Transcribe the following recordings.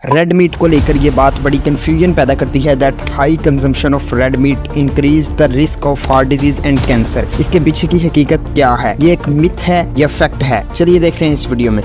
Red meat को लेकर ये बात बड़ी कंफ्यूजन पैदा करती है that high consumption of red meat increase the risk of heart disease and cancer. इसके पीछे की हकीकत क्या है? ये एक मिथ है या फैक्ट है? चलिए देखते हैं इस वीडियो में।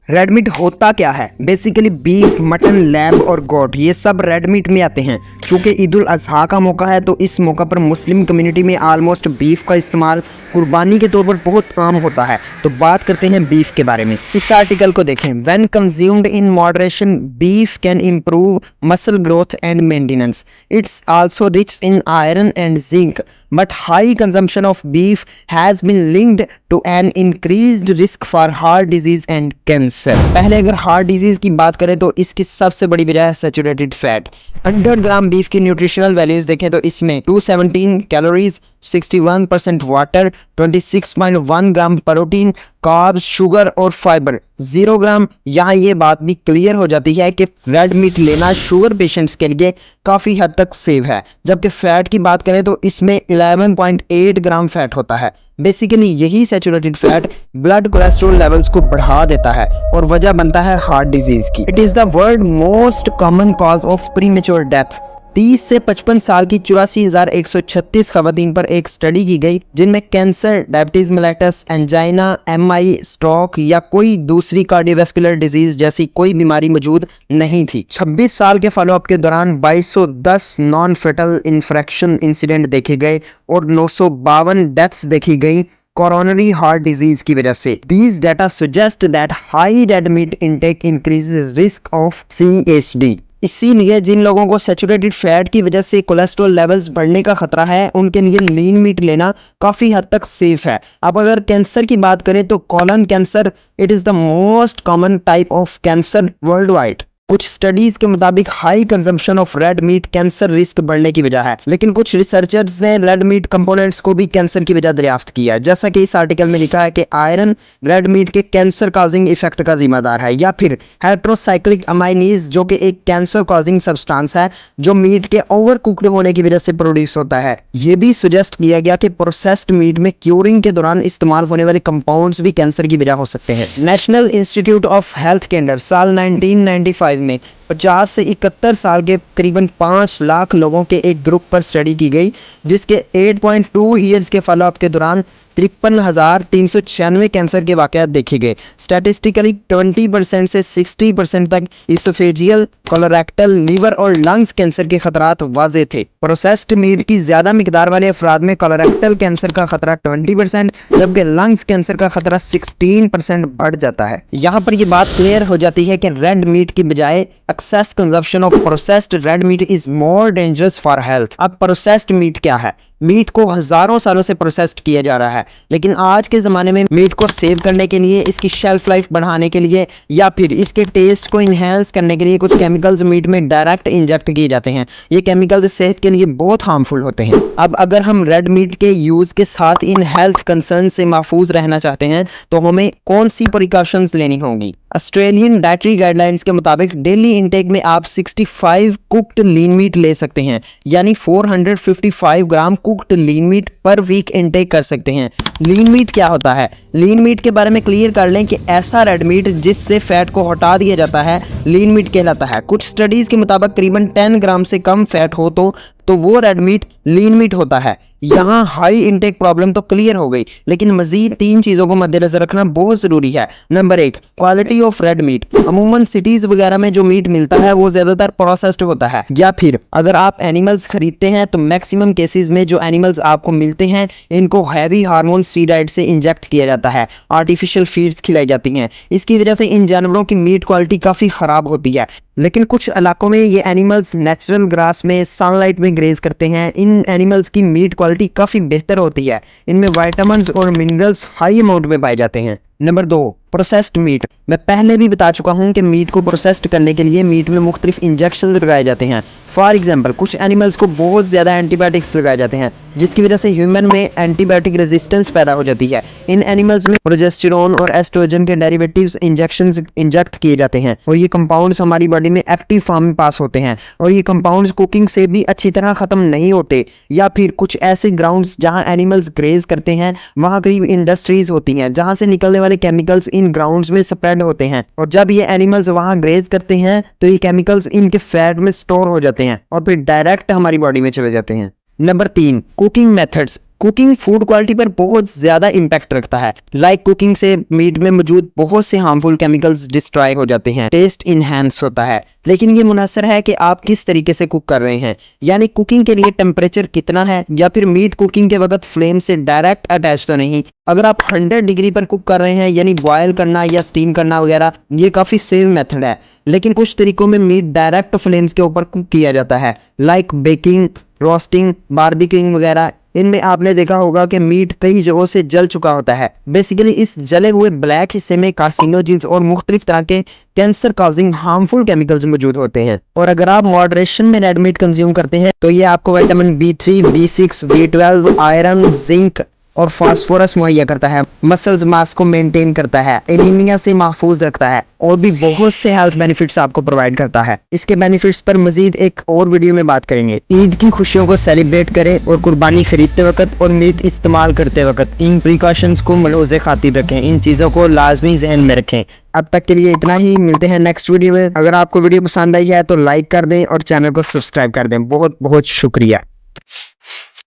रेड मीट होता क्या है? बेसिकली बीफ, मटन, लैब और गोट ये सब रेड मीट में आते हैं। चूँकि ईद उल अजहा का मौका है तो इस मौका पर मुस्लिम कम्युनिटी में आलमोस्ट बीफ का इस्तेमाल कुर्बानी के तौर पर बहुत आम होता है। तो बात करते हैं बीफ के बारे में। इस आर्टिकल को देखें। When consumed in moderation beef can improve muscle growth and maintenance. It's also rich in iron and zinc but high consumption of beef has been linked to an increased risk for heart disease and cancer। पहले अगर heart disease की बात करें तो इसकी सबसे बड़ी वजह है सैचुरेटेड फैट। 100 ग्राम बीफ की न्यूट्रिशनल वैल्यूज देखें तो इसमें 217 calories, 61% water, 26.1 gram protein, carbs, sugar और फाइबर 0 ग्राम। यहाँ ये बात भी क्लियर हो जाती है कि रेड मीट लेना शुगर पेशेंट्स के लिए काफ़ी हद तक सेफ है। जबकि फैट की बात करें तो इसमें 11.8 ग्राम फैट होता है। बेसिकली यही saturated fat blood cholesterol levels को बढ़ा देता है और वजह बनता है हार्ट डिजीज की। It is the world most common cause of premature death. 30 से 55 साल की 84,136 खवातीन पर एक स्टडी की गई जिनमें cancer, diabetes mellitus, angina, MI, stroke या कोई दूसरी कार्डियोवैस्कुलर डिजीज जैसी कोई बीमारी मौजूद नहीं थी। 26 साल के फॉलोअप के दौरान 2210 नॉन फेटल इन्फ्रेक्शन इंसिडेंट देखे गए और 952 डेथ्स देखी गई कोरोनरी हार्ट डिजीज की वजह से। These data suggest that high red meat intake increases risk of CHD। इसीलिए जिन लोगों को सैचुरेटेड फैट की वजह से कोलेस्ट्रॉल लेवल्स बढ़ने का खतरा है उनके लिए लीन मीट लेना काफ़ी हद तक सेफ है। अब अगर कैंसर की बात करें तो colon cancer it is the most common type of cancer world wide. कुछ स्टडीज के मुताबिक high consumption of red meat cancer risk बढ़ने की वजह है, लेकिन कुछ रिसर्चर्स ने रेड मीट कंपोनेंट्स को भी कैंसर की वजह दरियाफ्त किया है। जैसा कि इस आर्टिकल में लिखा है कि आयरन रेड मीट के कैंसर कॉजिंग इफेक्ट का जिम्मेदार है, या फिर हेट्रोसाइक्लिक अमाइनीज जो कि एक कैंसर कॉजिंग सब्सटेंस है जो मीट के ओवर कुक्ड होने की वजह से प्रोड्यूस होता है। ये भी सजेस्ट किया गया कि प्रोसेस्ड मीट में क्यूरिंग के दौरान इस्तेमाल होने वाले कंपाउंड्स भी कैंसर की वजह हो सकते हैं। नेशनल इंस्टीट्यूट ऑफ हेल्थ के अंदर साल 1995 में 50 से 71 साल के करीबन 5 लाख लोगों के एक ग्रुप पर स्टडी की गई जिसके 8.2 ईयर्स के फॉलोअप के दौरान 53,396 कैंसर के वाकयात देखे गए। स्टैटिस्टिकली 20% से 60% तक इसोफेजियल, कोलोरेक्टल, लीवर और लंग्स कैंसर के खतरात वाजे थे। प्रोसेस्ड मीट की ज्यादा मिकदार वाले अफराद में कोलोरेक्टल कैंसर का खतरा 20% जबकि लंग्स कैंसर का खतरा 16% बढ़ जाता है। यहाँ पर यह बात क्लियर हो जाती है कि रेड मीट की बजाय excess consumption of processed red meat is more dangerous for health. अब प्रोसेस्ड मीट क्या है? मीट को हजारों सालों से प्रोसेस्ड किया जा रहा है, लेकिन आज के ज़माने में मीट को सेव करने के लिए, इसकी शेल्फ लाइफ बढ़ाने के लिए या फिर इसके टेस्ट को इन्हेंस करने के लिए कुछ केमिकल्स मीट में डायरेक्ट इंजेक्ट किए जाते हैं। ये केमिकल्स सेहत के लिए बहुत हार्मफुल होते हैं। अब अगर हम रेड मीट के यूज़ के साथ इन हेल्थ कंसर्न से महफूज रहना चाहते हैं तो हमें कौन सी प्रिकॉशंस लेनी होंगी? ऑस्ट्रेलियन डाइटरी गाइडलाइंस के मुताबिक डेली इंटेक में आप 65 कुक्ड लीन मीट ले सकते हैं, यानी 455 gram cooked lean meat per week intake कर सकते हैं। लीन मीट क्या होता है? लीन मीट के बारे में क्लियर कर लें कि ऐसा रेड मीट जिससे फैट को हटा दिया जाता है लीन मीट कहलाता है। कुछ स्टडीज के मुताबिक करीबन 10 ग्राम से कम फैट हो तो वो रेड मीट लीन मीट होता है। यहाँ हाई इंटेक प्रॉब्लम तो क्लियर हो गई, लेकिन मजीद 3 चीज़ों को मद्देनजर रखना बहुत ज़रूरी है। Number 1, quality of red meat. अमूमन सिटीज़ वगैरह में जो मीट मिलता है वो ज़्यादातर प्रोसेस्ड होता है, या फिर अगर आप एनिमल्स खरीदते हैं तो मैक्सिमम केसेस में जो एनिमल्स आपको मिलते हैं इनको हैवी हार्मोन स्टीरॉइड से इंजेक्ट किया जाता है, आर्टिफिशियल फीड्स खिलाई जाती हैं। इसकी वजह से इन जानवरों की मीट क्वालिटी काफ़ी ख़राब होती है। लेकिन कुछ इलाकों में ये एनिमल्स नेचुरल ग्रास में, सनलाइट में ग्रेज करते हैं। इन एनिमल्स की मीट क्वालिटी काफ़ी बेहतर होती है। इनमें विटामिन्स और मिनरल्स हाई अमाउंट में पाए जाते हैं। Number 2, processed meat. मैं पहले भी बता चुका हूं कि मीट को प्रोसेस्ड करने के लिए मीट में मुख्तलिफ इंजेक्शन लगाए जाते हैं। फॉर एग्जांपल, कुछ एनिमल्स को बहुत ज़्यादा एंटीबायोटिक्स लगाए जाते हैं, जिसकी वजह से ह्यूमन में एंटीबायोटिक रेजिस्टेंस पैदा हो जाती है। इन एनिमल्स में प्रोजेस्टेरोन और एस्ट्रोजन के डेरिवेटिव्स इंजेक्ट किए जाते हैं और ये कंपाउंड्स हमारी बॉडी में एक्टिव फॉर्म में पास होते हैं और ये कंपाउंड्स कुकिंग से भी अच्छी तरह ख़त्म नहीं होते। या फिर कुछ ऐसे ग्राउंड्स जहाँ एनिमल्स ग्रेज करते हैं, वहाँ करीब इंडस्ट्रीज होती हैं जहाँ से निकलने वाले केमिकल्स इन ग्राउंड्स में स्प्रेड होते हैं और जब ये एनिमल्स वहाँ ग्रेज करते हैं तो ये केमिकल्स इनके फैट में स्टोर हो जाते हैं और फिर डायरेक्ट हमारी बॉडी में चले जाते हैं। Number 3, cooking methods. Cooking food quality पर बहुत ज़्यादा इम्पैक्ट रखता है। लाइक कुकिंग से मीट में मौजूद बहुत से हार्मफुल केमिकल्स डिस्ट्रॉय हो जाते हैं, टेस्ट इनहेंस होता है। लेकिन ये मुनहसर है कि आप किस तरीके से कुक कर रहे हैं, यानी कुकिंग के लिए टेम्परेचर कितना है, या फिर मीट कुकिंग के वक्त फ्लेम से डायरेक्ट अटैच तो नहीं। अगर आप 100 डिग्री पर कुक कर रहे हैं, यानी बॉयल करना या स्टीम करना वगैरह, ये काफ़ी सेफ मेथड है। लेकिन कुछ तरीकों में मीट डायरेक्ट फ्लेम्स के ऊपर कुक किया जाता है, लाइक बेकिंग, रोस्टिंग, बारबेकिंग वगैरह। इनमें आपने देखा होगा कि मीट कई जगहों से जल चुका होता है। बेसिकली इस जले हुए ब्लैक हिस्से में कार्सिनोजेंस और मुख्तलिफ तरह के कैंसर काजिंग हार्मफुल केमिकल्स मौजूद होते हैं। और अगर आप मॉडरेशन में रेड मीट कंज्यूम करते हैं तो ये आपको vitamin B3, B6, B12, iron, zinc और फास्फोरस मुहैया करता है, मसल्स मास को मेंटेन करता है, एनीमिया से महफूज रखता है और भी बहुत से हेल्थ बेनिफिट्स आपको प्रोवाइड करता है। इसके बेनिफिट्स पर मजीद एक और वीडियो में बात करेंगे। ईद की खुशियों को सेलिब्रेट करें और कुर्बानी खरीदते वक्त और मीट इस्तेमाल करते वक्त इन प्रिकॉशंस को मलूज़े खातिर रखें, इन चीज़ों को लाजमी जहन में रखें। अब तक के लिए इतना ही, मिलते हैं नेक्स्ट वीडियो में। अगर आपको वीडियो पसंद आई है तो लाइक कर दें और चैनल को सब्सक्राइब कर दें। बहुत बहुत शुक्रिया।